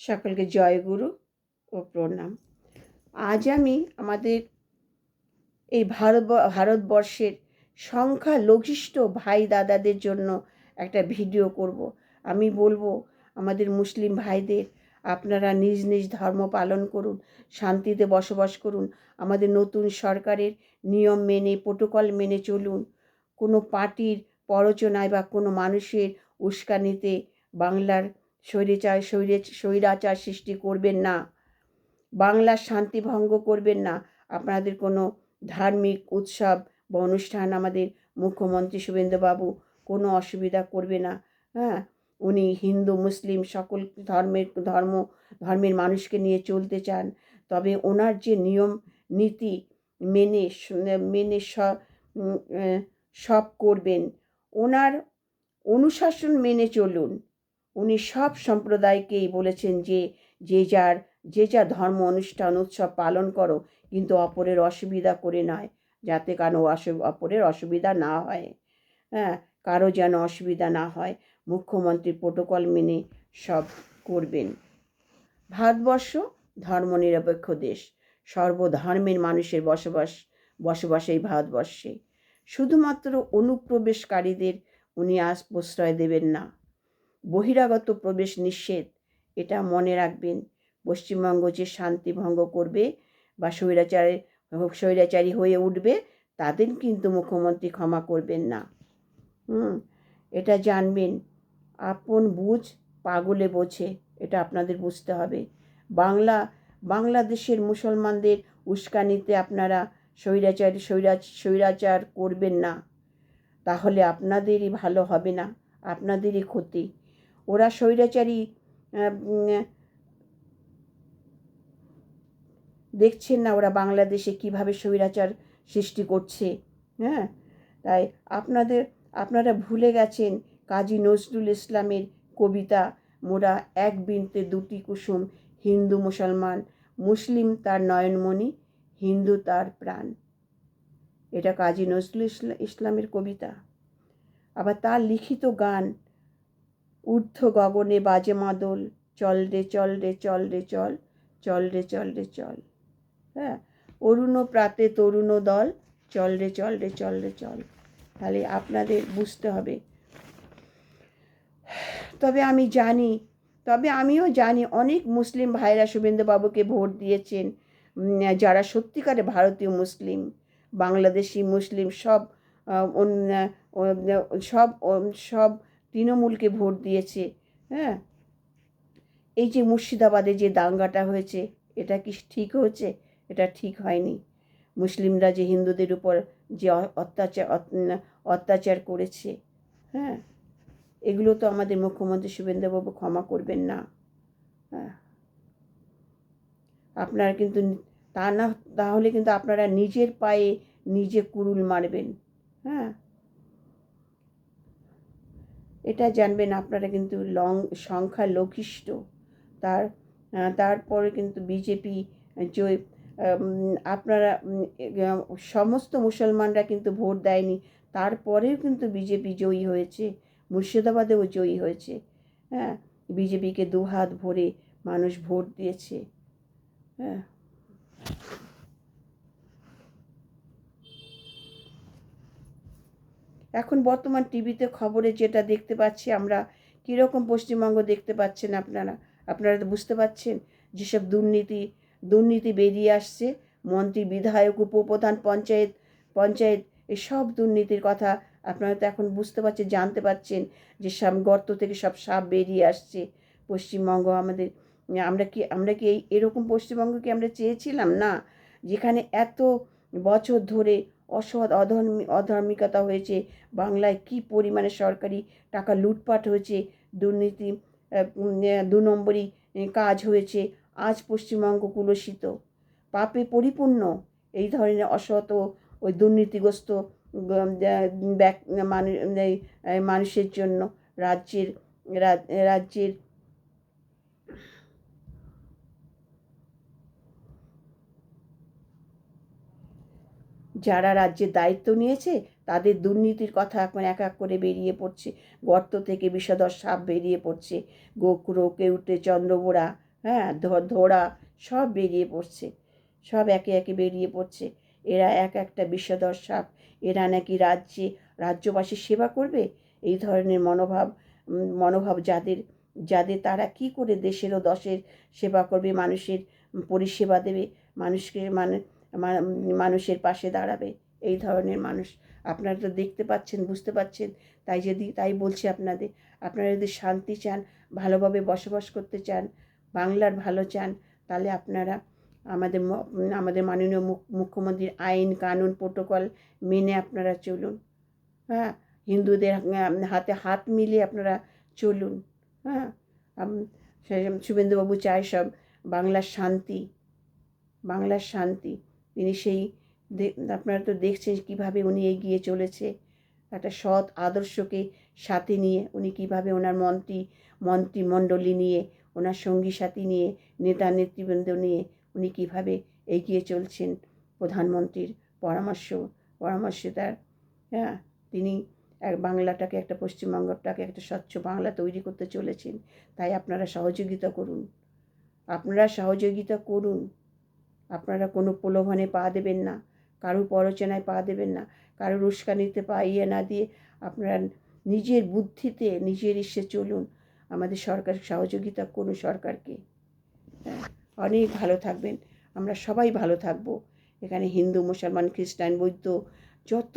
সকলকে জয় গুরু ও প্রণাম। আজ আমি আমাদের এই ভারতবর্ষের সংখ্যালঘিষ্ঠ ভাই দাদাদের জন্য একটা ভিডিও করব। আমি বলবো আমাদের মুসলিম ভাইদের, আপনারা নিজ নিজ ধর্ম পালন করুন, শান্তিতে বসবাস করুন, আমাদের নতুন সরকারের নিয়ম মেনে প্রোটোকল মেনে চলুন। কোনো পার্টির প্ররোচনায় বা কোনো মানুষের উস্কানিতে বাংলার স্বৈরাচার সৃষ্টি করবেন না, বাংলার শান্তি ভঙ্গ করবেন না। আপনাদের কোনো ধার্মিক উৎসব বা অনুষ্ঠান আমাদের মুখ্যমন্ত্রী শুভেন্দুবাবু কোনো অসুবিধা করবে না। হ্যাঁ, উনি হিন্দু মুসলিম সকল ধর্মের মানুষকে নিয়ে চলতে চান, তবে ওনার যে নিয়ম নীতি মেনে মেনে সব করবেন, ওনার অনুশাসন মেনে চলুন। উনি সব সম্প্রদায়কেই বলেছেন যে যে যার ধর্ম অনুষ্ঠান উৎসব পালন করো, কিন্তু অপরের অসুবিধা করে নয়, যাতে কারো অপরের অসুবিধা না হয়। হ্যাঁ, কারো যেন অসুবিধা না হয়, মুখ্যমন্ত্রী প্রোটোকল মেনে সব করবেন। ভারতবর্ষ ধর্মনিরপেক্ষ দেশ, সর্বধর্মের মানুষের বসবাস এই ভারতবর্ষে। শুধুমাত্র অনুপ্রবেশকারীদের উনি আজ প্রশ্রয় দেবেন না। বহিরাগত প্রবেশ নিষেধ, এটা মনে রাখবেন। পশ্চিমবঙ্গ যে শান্তি ভঙ্গ করবে বা স্বৈরাচারী হয়ে উঠবে, তাদের কিন্তু মুখ্যমন্ত্রী ক্ষমা করবেন না। এটা জানবেন। আপন বুঝ পাগলে বোঝে, এটা আপনাদের বুঝতে হবে। বাংলাদেশের মুসলমানদের উস্কানিতে আপনারা স্বৈরাচার করবেন না, তাহলে আপনাদেরই ভালো হবে না, আপনাদেরই ক্ষতি। ওরা স্বৈরাচারী দেখছেন না ওরা বাংলাদেশে কিভাবে স্বৈরাচার সৃষ্টি করছে। হ্যাঁ, তাই আপনারা ভুলে গেছেন কাজী নজরুল ইসলামের কবিতা, মোরা এক বৃন্তে দুটি কুসুম, হিন্দু মুসলমান, মুসলিম তার নয়নমণি, হিন্দু তার প্রাণ। এটা কাজী নজরুল ইসলামের কবিতা। আবার তার লিখিত গান, ঊর্ধ্ব গগনে বাজে মাদল, চল রে চল রে চল রে চল, চল রে চল রে চল। হ্যাঁ, অরুণ প্রাতে তরুণ দল, চল রে চল রে চল রে চল। তাহলে আপনাদের বুঝতে হবে। তবে আমিও জানি অনেক মুসলিম ভাইরা শুভেন্দুবাবুকে ভোট দিয়েছেন, যারা সত্যিকারে ভারতীয় মুসলিম, বাংলাদেশি মুসলিম সব সব সব তৃণমূলকে ভোট দিয়েছে। হ্যাঁ, এই যে মুর্শিদাবাদে যে দাঙ্গাটা হয়েছে, এটা কি ঠিক হয়েছে? এটা ঠিক হয়নি। মুসলিমরা যে হিন্দুদের উপর যে অত্যাচার করেছে, হ্যাঁ, এগুলো তো আমাদের মুখ্যমন্ত্রী শুভেন্দুবাবু ক্ষমা করবেন না। হ্যাঁ, আপনারা কিন্তু তাহলে কিন্তু আপনারা নিজের পায়ে নিজে কুড়ুল মারবেন। হ্যাঁ, এটা জানবেন। আপনারা কিন্তু সংখ্যালঘিষ্ঠ, তারপরে কিন্তু বিজেপি জয়, আপনারা সমস্ত মুসলমানরা কিন্তু ভোট দেয়নি, তারপরেও কিন্তু বিজেপি জয়ী হয়েছে, মুর্শিদাবাদেও জয়ী হয়েছে। হ্যাঁ, বিজেপিকে দুহাত ভরে মানুষ ভোট দিয়েছে। হ্যাঁ, এখন বর্তমান টিভিতে খবরে যেটা দেখতে পাচ্ছি আমরা, কীরকম পশ্চিমবঙ্গ দেখতে পাচ্ছেন আপনারা তো বুঝতে পাচ্ছেন। যেসব দুর্নীতি বেরিয়ে আসছে, মন্ত্রী বিধায়ক উপপ্রধান পঞ্চায়েত এসব দুর্নীতির কথা আপনারা তো এখন বুঝতে পারছেন, জানতে পারছেন যে সব গর্ত থেকে সব সাপ বেরিয়ে আসছে। পশ্চিমবঙ্গ আমাদের, আমরা কি এরকম পশ্চিমবঙ্গকে আমরা চেয়েছিলাম? না, যেখানে এত বছর ধরে অসৎ অধার্মিকতা হয়েছে, বাংলায় কি পরিমাণে সরকারি টাকা লুটপাট হয়েছে, দুর্নীতি, 2 নম্বরই কাজ হয়েছে, আজ পশ্চিমবঙ্গ কুলসিত, পাপে পরিপূর্ণ। এই ধরনের অসৎ ওই দুর্নীতিগ্রস্ত মানুষের জন্য রাজ্যের যারা রাজ্যের দায়িত্ব নিয়েছে, তাদের দুর্নীতির কথা এখন এক এক করে বেরিয়ে পড়ছে। গর্ত থেকে বিষধর সাপ বেরিয়ে পড়ছে, গোখরো, কেউটে, চন্দ্রবোড়া, হ্যাঁ, ধোড়া সব বেরিয়ে পড়ছে, সব একে একে বেরিয়ে পড়ছে। এরা এক একটা বিষধর সাপ। এরা নাকি রাজ্যবাসীর সেবা করবে, এই ধরনের মনোভাব যাদের যাদের তারা কি করে দেশের ও দশের সেবা করবে, মানুষের পরিষেবা দেবে, মানুষকে মানুষের পাশে দাঁড়াবে, এই ধরনের মানুষ। আপনারা তো দেখতে পাচ্ছেন, বুঝতে পারছেন। তাই বলছি আপনারা যদি শান্তি চান, ভালোভাবে বসবাস করতে চান, বাংলার ভালো চান, তাহলে আপনারা আমাদের মাননীয় মুখ্যমন্ত্রীর আইন কানুন প্রোটোকল মেনে আপনারা চলুন। হ্যাঁ, হিন্দুদের হাতে হাত মিলিয়ে আপনারা চলুন। হ্যাঁ, শুভেন্দুবাবু চায় সব বাংলার শান্তি। তিনি সেই আপনারা তো দেখছেন কীভাবে উনি এগিয়ে চলেছে, একটা সৎ আদর্শকে সাথে নিয়ে উনি কীভাবে ওনার মন্ত্রীমণ্ডলী নিয়ে, ওনার সঙ্গী সাথী নিয়ে, নেতা নেতৃবৃন্দ নিয়ে উনি কীভাবে এগিয়ে চলছেন প্রধানমন্ত্রীর পরামর্শদার। হ্যাঁ, তিনি বাংলাটাকে, একটা পশ্চিমবঙ্গটাকে একটা স্বচ্ছ বাংলা তৈরি করতে চলেছেন। তাই আপনারা সহযোগিতা করুন। আপনারা কোনো প্রলোভনে পা দেবেন না, কারো প্ররোচনায় পা দেবেন না, কারোর উস্কানিতে না দিয়ে আপনারা নিজের বুদ্ধিতে, নিজের ইচ্ছে চলুন। আমাদের সরকার সহযোগিতা করুন সরকারকে। হ্যাঁ, অনেক ভালো থাকবেন, আমরা সবাই ভালো থাকবো। এখানে হিন্দু, মুসলমান, খ্রিস্টান, বৌদ্ধ, যত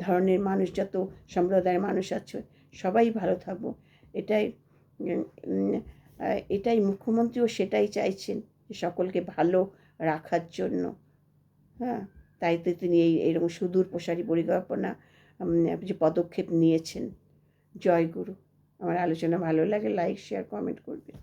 ধরনের মানুষ, যত সম্প্রদায়ের মানুষ আছে, সবাই ভালো থাকবো। এটাই মুখ্যমন্ত্রীও সেটাই চাইছেন, সকলকে ভালো রাখার জন্য। হ্যাঁ, তাই তো তিনি এইরকম সুদূর প্রসারী পরিকল্পনা যে পদক্ষেপ নিয়েছেন। জয় গুরু। আমার আলোচনা ভালো লাগে, লাইক শেয়ার কমেন্ট করবেন।